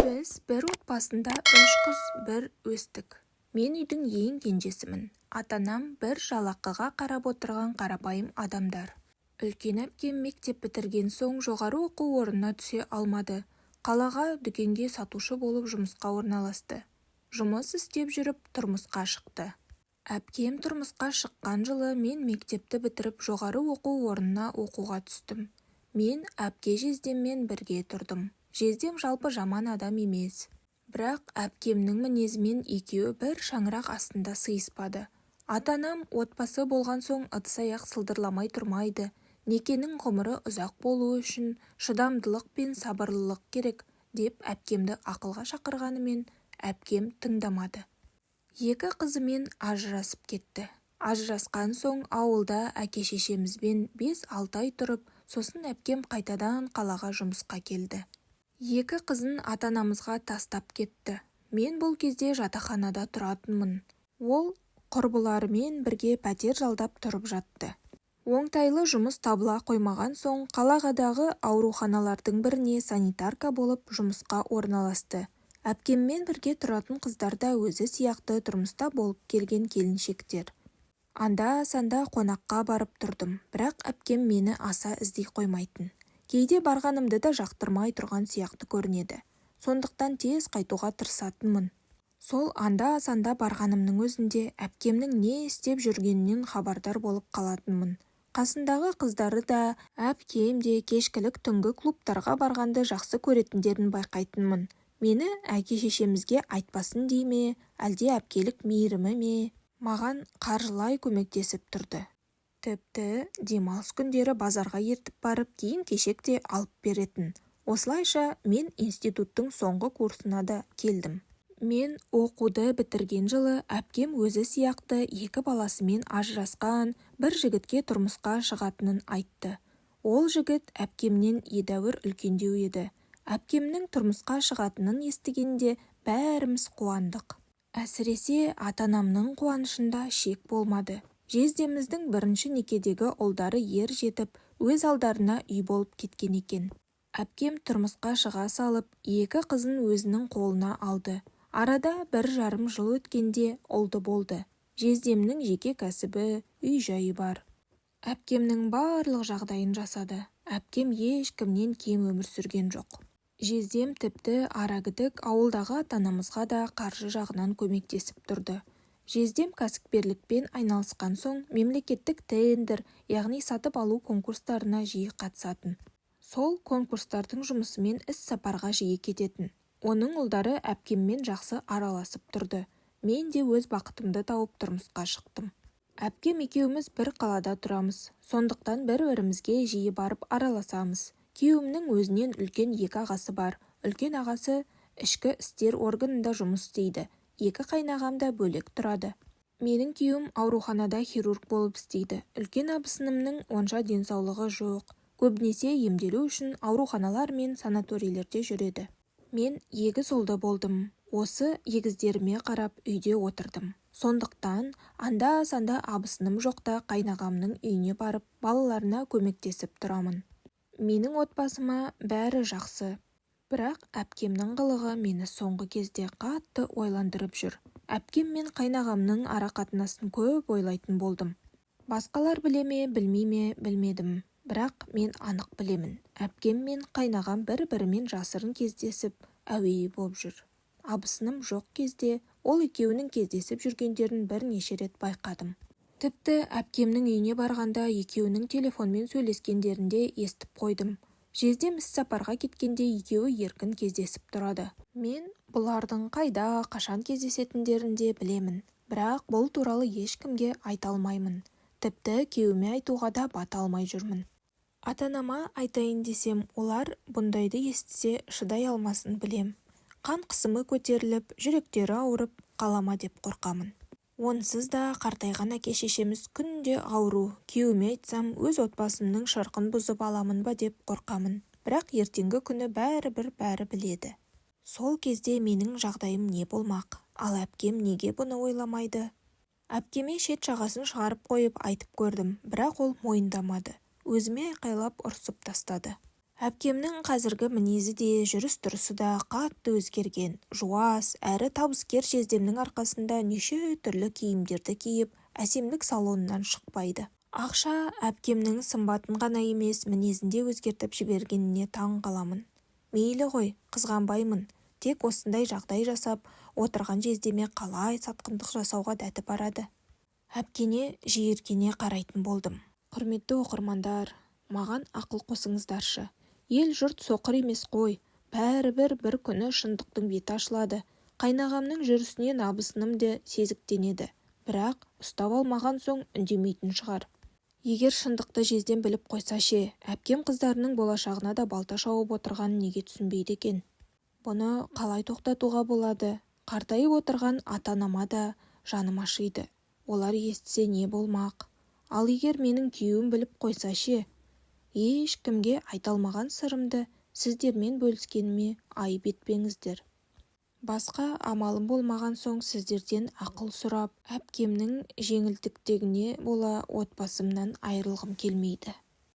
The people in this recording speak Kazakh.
Біз бір отбасында 3 қыз бір өстік. Мен үйдің ең кенжесімін. Ата-анам бір жалақыға қарап отырған қарапайым адамдар. Үлкен әпкем мектеп бітірген соң жоғары оқу орнына түсе алмады. Қалаға дүкенге сатушы болып жұмысқа орналасты. Жұмыс істеп жүріп тұрмысқа шықты. Әпкем тұрмысқа шыққан жылы мен мектепті бітіріп жоғары оқу орнына оқуға түстім. Мен әпке жездеммен бірге тұрдым. Жездем жалпы жаман адам емес. Бірақ әпкемнің мінезімен екеуі бір шаңырақ астында сыйыспады. Ата-анам отбасы болған соң ыдыс-аяқ сылдырламай тұрмайды. Некенің ғұмыры ұзақ болуы үшін шыдамдылық пен сабырлылық керек деп әпкемді ақылға шақырғанымен әпкем тыңдамады. Екі қызымен ажырасып кетті. Ажырасқан соң ауылда әке-шешемізбен 5-6 ай тұрып, сосын әпкем қайтадан қалаға жұмысқа келді. Екі қызын ата-анамызға тастап кетті. Мен бұл кезде жатақханада тұратынмын. Ол құрбыларымен бірге пәтер жалдап тұрып жатты. Оңтайлы жұмыс табыла қоймаған соң қаладағы ауруханалардың біріне санитарка болып жұмысқа орналасты. Әпкеммен бірге тұратын қыздар да өзі сияқты тұрмыста болып келген келіншектер. Анда-санда қонаққа барып тұрдым, бірақ әпкем мені аса іздей қоймайтын. Кейде барғанымды да жақтырмай тұрған сияқты көрінеді. Сондықтан тез қайтуға тырысатынмын. Сол анда-санда барғанымның өзінде әпкемнің не істеп жүргенінен хабардар болып қалатынмын. Қасындағы қыздары да, әпкем де кешкілік түнгі клубтарға барғанды жақсы көретіндерін байқайтынмын. Мені әке-шешемізге айтпасын дей ме, әлде әпкелік мейірімі ме, маған қаржылай көмектесіп тұрды. Тіпті демалыс күндері базарға ертіп барып, киім-кешек те алып беретін. Осылайша мен институттың соңғы курсына да келдім. Мен оқуды бітірген жылы әпкем өзі сияқты 2 баласымен ажырасқан бір жігітке тұрмысқа шығатынын айтты. Ол жігіт әпкемнен едәуір үлкендеу еді. Әпкемнің тұрмысқа шығатынын естігенде бәріміз қуандық. Әсіресе ата-анамның қуанышында шек болмады. Жездеміздің бірінші некедегі ұлдары ер жетіп, өз алдарына үй болып кеткен екен. Әпкем тұрмысқа шыға салып, 2 қызын өзінің қолына алды. Арада 1,5 жыл өткенде ұлды болды. Жездемнің жеке кәсібі, үй-жайы бар. Әпкемнің барлық жағдайын жасады. Әпкем ешкімнен кем өмір сүрген жоқ. Жездем тіпті арагідік ауылдағы ата-анамызға да қаржы жағынан көмектесіп тұрды. Жездем кәсіпкерлікпен айналысқан соң мемлекеттік тендер, яғни сатып алу конкурстарына жиі қатысатын. Сол конкурстардың жұмысымен іс-сапарға жиі кететін. Оның ұлдары әпкеммен жақсы араласып тұрды. Мен де өз бақытымды тауып тұрмысқа шықтым. Әпкем екеуміз бір қалада тұрамыз. Сондықтан бір-бірімізге жиі барып араласамыз. Күйеуімнің өзінен үлкен 2 ағасы бар. Үлкен ағасы ішкі істер органында жұмыс істейді. 2 қайнағам да бөлек тұрады. Менің күйеуім ауруханада хирург болып істейді. Үлкен абысынымның онша денсаулығы жоқ. Көбінесе емделу үшін ауруханалар мен санаторийлерде жүреді. Мен егіз ұлды болдым. Осы егіздеріме қарап үйде отырдым. Сондықтан анда-санда абысыным жоқта қайнағамның үйіне барып, балаларына көмектесіп тұрамын. Менің отбасыма бәрі жақсы. Бірақ әпкемнің қылығы мені соңғы кезде қатты ойландырып жүр. Әпкем мен қайнағамның арақатынасын көп ойлайтын болдым. Басқалар біле ме, білмей ме, білмедім. Бірақ мен анық білемін. Әпкем мен қайнағам бір-бірімен жасырын кездесіп, әуейі болып жүр. Абысыным жоқ кезде ол екеуінің кездесіп жүргендерін бірнеше рет байқадым. Тіпті әпкемнің үйіне барғанда екеуінің телефонмен сөйлескендерінде естіп қойдым. Жездем іс-сапарға кеткенде екеуі еркін кездесіп тұрады. Мен бұлардың қайда, қашан кездесетіндерін де білемін. Бірақ бұл туралы ешкімге айта алмаймын. Тіпті күйеуіме айтуға да бата алмай жүрмін. Ата-анама айтайын десем, олар бұндайды естісе шыдай алмасын білем. Қан қысымы көтеріліп, жүректері ауырып қалама деп қорқамын. Онсыз да қартайған әке-шешеміз күнде ауру. Күйеуіме айтсам, өз отбасымның шырқын бұзып аламын ба деп қорқамын. Бірақ ертеңгі күні бәрі біледі. Сол кезде менің жағдайым не болмақ? Ал әпкем неге бұны ойламайды? Әпкеме шет жағасын шығарып қойып айтып көрдім, бірақ ол мойындамады. Өзіме айқайлап ұрсып тастады. Әпкемнің қазіргі мінезі де, жүріс-тұрысы да қатты өзгерген. Жуас, әрі табыскер жездемнің арқасында неше түрлі киімдерді киіп, әсемдік салонынан шықпайды. Ақша әпкемнің сымбатын ғана емес, мінезінде өзгертіп жібергеніне таң қаламын. Мейлі ғой, қызғанбаймын. Тек осындай жағдай жасап, отырған жездеме қалай сатқындық жасауға дәті барады. Әпкене жиіркене қарайтын болдым. Құрметті оқырмандар, маған ақыл қосыңыздаршы. Ел жұрт соқыр емес қой. Бәрібір бір күні шындықтың беті ашылады. Қайнағамның жүрісінен абысыным да сезіктенеді. Бірақ ұстап алмаған соң үндемейтін шығар. Егер шындықты жезден біліп қойса ше, әпкем қыздарының болашағына да балта шауып отырғанын неге түсінбейді екен? Бұны қалай тоқтатуға болады? Қартайып отырған ата-анама да жаным ашиды. Олар естісе не болмақ? Ал егер менің күйеуім біліп қойса ше? Ешкімге айта алмаған сырымды сіздермен бөліскеніме айып етпеңіздер. Басқа амалым болмаған соң сіздерден ақыл сұрап, әпкемнің жеңілтектігіне бола отбасымнан айырылғым келмейді.